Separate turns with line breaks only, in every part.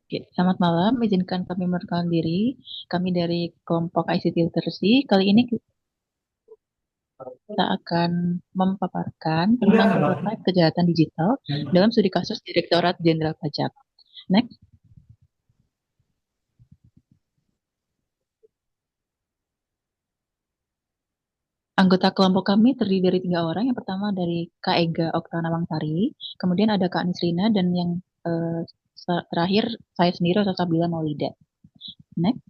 Oke, selamat malam. Izinkan kami memperkenalkan diri. Kami dari kelompok ICT Literacy. Kali ini kita akan memaparkan tentang prototipe kejahatan digital dalam studi kasus Direktorat Jenderal Pajak. Next, anggota kelompok kami terdiri dari 3 orang. Yang pertama dari Kak Ega Oktana Wangsari, kemudian ada Kak Nisrina, dan yang eh, terakhir saya sendiri atau Sabila Maulida. Next.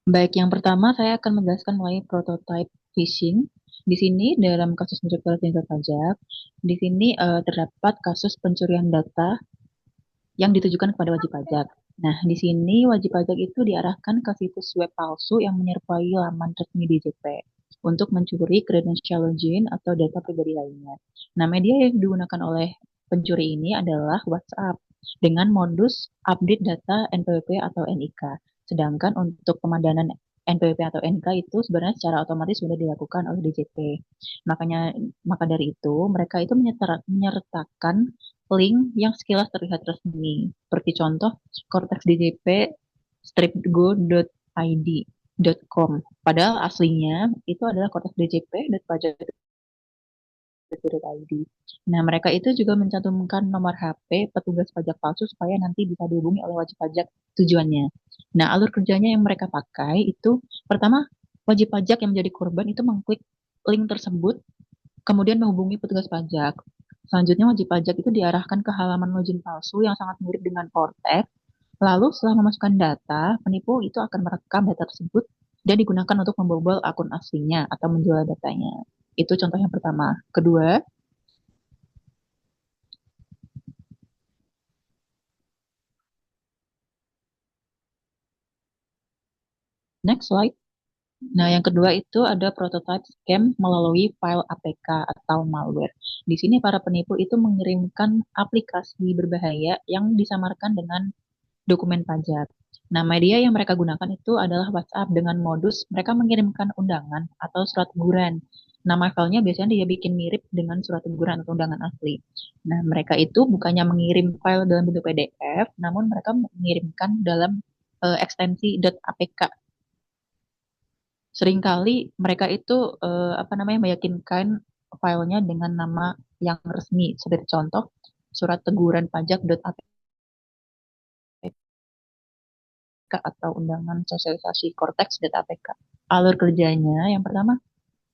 Baik, yang pertama saya akan menjelaskan mengenai prototype phishing. Di sini dalam kasus Direktorat Jenderal Pajak, di sini terdapat kasus pencurian data yang ditujukan kepada wajib pajak. Nah, di sini wajib pajak itu diarahkan ke situs web palsu yang menyerupai laman resmi DJP untuk mencuri credential login atau data pribadi lainnya. Nah, media yang digunakan oleh pencuri ini adalah WhatsApp dengan modus update data NPWP atau NIK. Sedangkan untuk pemadanan NPWP atau NIK itu sebenarnya secara otomatis sudah dilakukan oleh DJP. Makanya maka dari itu mereka itu menyertakan link yang sekilas terlihat resmi. Seperti contoh Cortex DJP stripgo.id.com. Padahal aslinya itu adalah Cortex DJP.pajak.id. Nah, mereka itu juga mencantumkan nomor HP petugas pajak palsu supaya nanti bisa dihubungi oleh wajib pajak tujuannya. Nah, alur kerjanya yang mereka pakai itu pertama wajib pajak yang menjadi korban itu mengklik link tersebut kemudian menghubungi petugas pajak. Selanjutnya wajib pajak itu diarahkan ke halaman login palsu yang sangat mirip dengan Cortex. Lalu setelah memasukkan data, penipu itu akan merekam data tersebut dan digunakan untuk membobol akun aslinya atau menjual datanya. Itu contoh yang pertama. Kedua, next slide. Nah, yang kedua itu ada prototype scam melalui file APK atau malware. Di sini para penipu itu mengirimkan aplikasi berbahaya yang disamarkan dengan dokumen pajak. Nah, media yang mereka gunakan itu adalah WhatsApp dengan modus mereka mengirimkan undangan atau surat teguran. Nama filenya biasanya dia bikin mirip dengan surat teguran atau undangan asli. Nah, mereka itu bukannya mengirim file dalam bentuk PDF, namun mereka mengirimkan dalam ekstensi .apk. Seringkali mereka itu apa namanya meyakinkan filenya dengan nama yang resmi. Seperti contoh surat teguran pajak.apk atau undangan sosialisasi Cortex.apk. Alur kerjanya yang pertama,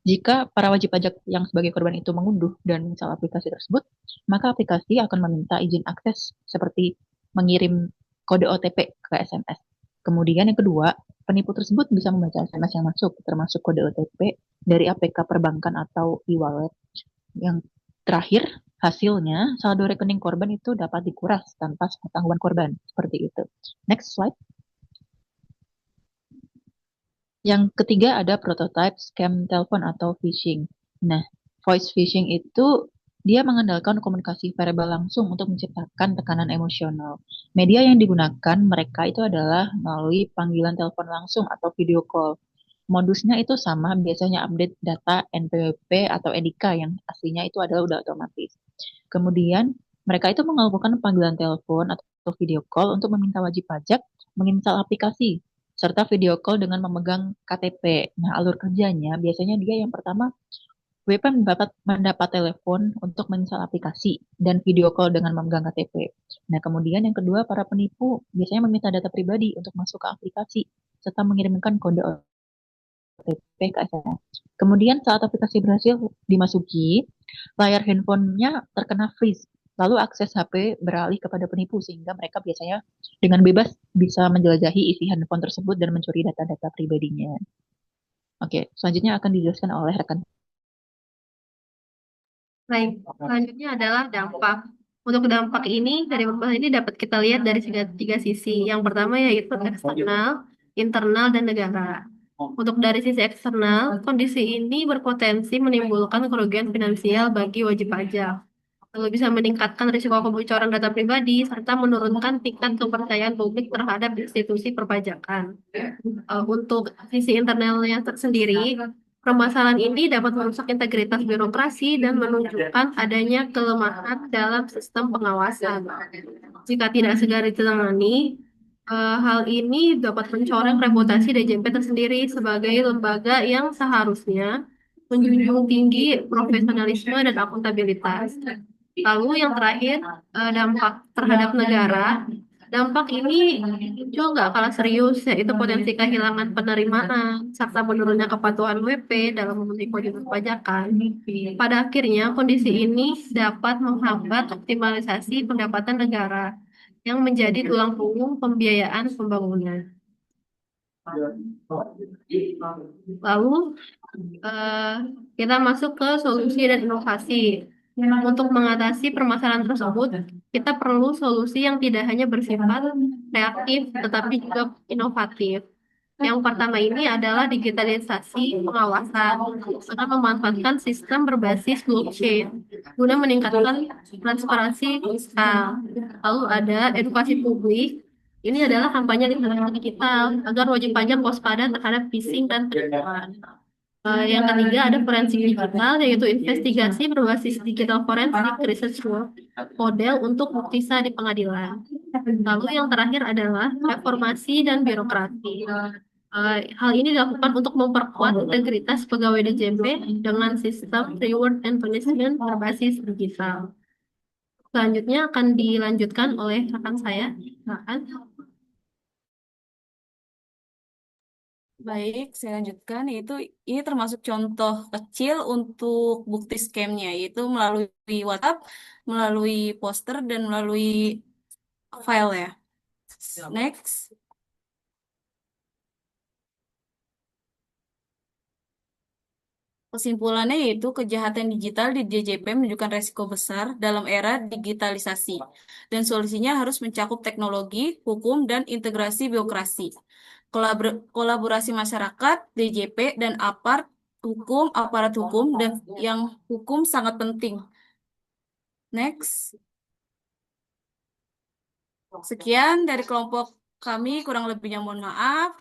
jika para wajib pajak yang sebagai korban itu mengunduh dan menginstal aplikasi tersebut, maka aplikasi akan meminta izin akses seperti mengirim kode OTP ke SMS. Kemudian yang kedua, penipu tersebut bisa membaca SMS yang masuk, termasuk kode OTP dari APK perbankan atau e-wallet. Yang terakhir, hasilnya saldo rekening korban itu dapat dikuras tanpa sepengetahuan korban. Seperti itu. Next slide. Yang ketiga ada prototype scam telepon atau phishing. Nah, voice phishing itu dia mengandalkan komunikasi verbal langsung untuk menciptakan tekanan emosional. Media yang digunakan mereka itu adalah melalui panggilan telepon langsung atau video call. Modusnya itu sama, biasanya update data NPWP atau NIK yang aslinya itu adalah udah otomatis. Kemudian mereka itu melakukan panggilan telepon atau video call untuk meminta wajib pajak menginstal aplikasi serta video call dengan memegang KTP. Nah, alur kerjanya biasanya dia yang pertama WP mendapat telepon untuk menginstal aplikasi dan video call dengan memegang KTP. Nah, kemudian yang kedua para penipu biasanya meminta data pribadi untuk masuk ke aplikasi serta mengirimkan kode OTP ke SMS. Kemudian saat aplikasi berhasil dimasuki, layar handphonenya terkena freeze. Lalu akses HP beralih kepada penipu sehingga mereka biasanya dengan bebas bisa menjelajahi isi handphone tersebut dan mencuri data-data pribadinya. Oke, selanjutnya akan dijelaskan oleh rekan.
Baik, selanjutnya adalah dampak. Untuk dampak ini, dari beberapa ini dapat kita lihat dari tiga sisi. Yang pertama yaitu eksternal, internal, dan negara. Untuk dari sisi eksternal, kondisi ini berpotensi menimbulkan kerugian finansial bagi wajib pajak. Lalu bisa meningkatkan risiko kebocoran data pribadi, serta menurunkan tingkat kepercayaan publik terhadap institusi perpajakan. Untuk sisi internalnya tersendiri, Permasalahan ini dapat merusak integritas birokrasi dan menunjukkan adanya kelemahan dalam sistem pengawasan. Jika tidak segera ditangani, hal ini dapat mencoreng reputasi DJP tersendiri sebagai lembaga yang seharusnya menjunjung tinggi profesionalisme dan akuntabilitas. Lalu yang terakhir, dampak terhadap negara. Dampak ini juga nggak kalah serius, yaitu potensi kehilangan penerimaan serta menurunnya kepatuhan WP dalam memenuhi kewajiban pajakan. Pada akhirnya, kondisi ini dapat menghambat optimalisasi pendapatan negara yang menjadi tulang punggung pembiayaan pembangunan. Lalu eh, kita masuk ke solusi dan inovasi. Untuk mengatasi permasalahan tersebut, kita perlu solusi yang tidak hanya bersifat reaktif, tetapi juga inovatif. Yang pertama ini adalah digitalisasi pengawasan dengan memanfaatkan sistem berbasis blockchain guna meningkatkan transparansi fiskal. Lalu ada edukasi publik. Ini adalah kampanye literasi digital agar wajib pajak waspada terhadap phishing dan penipuan. Yang ketiga ada forensik digital, yaitu investigasi berbasis digital forensik research work model untuk bukti sah di pengadilan. Lalu yang terakhir adalah reformasi dan birokrasi. Hal ini dilakukan untuk memperkuat integritas pegawai DJP dengan sistem reward and punishment berbasis digital. Selanjutnya akan dilanjutkan oleh rekan saya. Silakan.
Baik, saya lanjutkan, yaitu ini termasuk contoh kecil untuk bukti scamnya, yaitu melalui WhatsApp, melalui poster, dan melalui file ya. Next. Kesimpulannya yaitu kejahatan digital di DJP menunjukkan resiko besar dalam era digitalisasi, dan solusinya harus mencakup teknologi, hukum, dan integrasi birokrasi. Kolaborasi masyarakat, DJP, dan aparat hukum, dan yang hukum sangat penting. Next. Sekian dari kelompok kami, kurang lebihnya mohon maaf.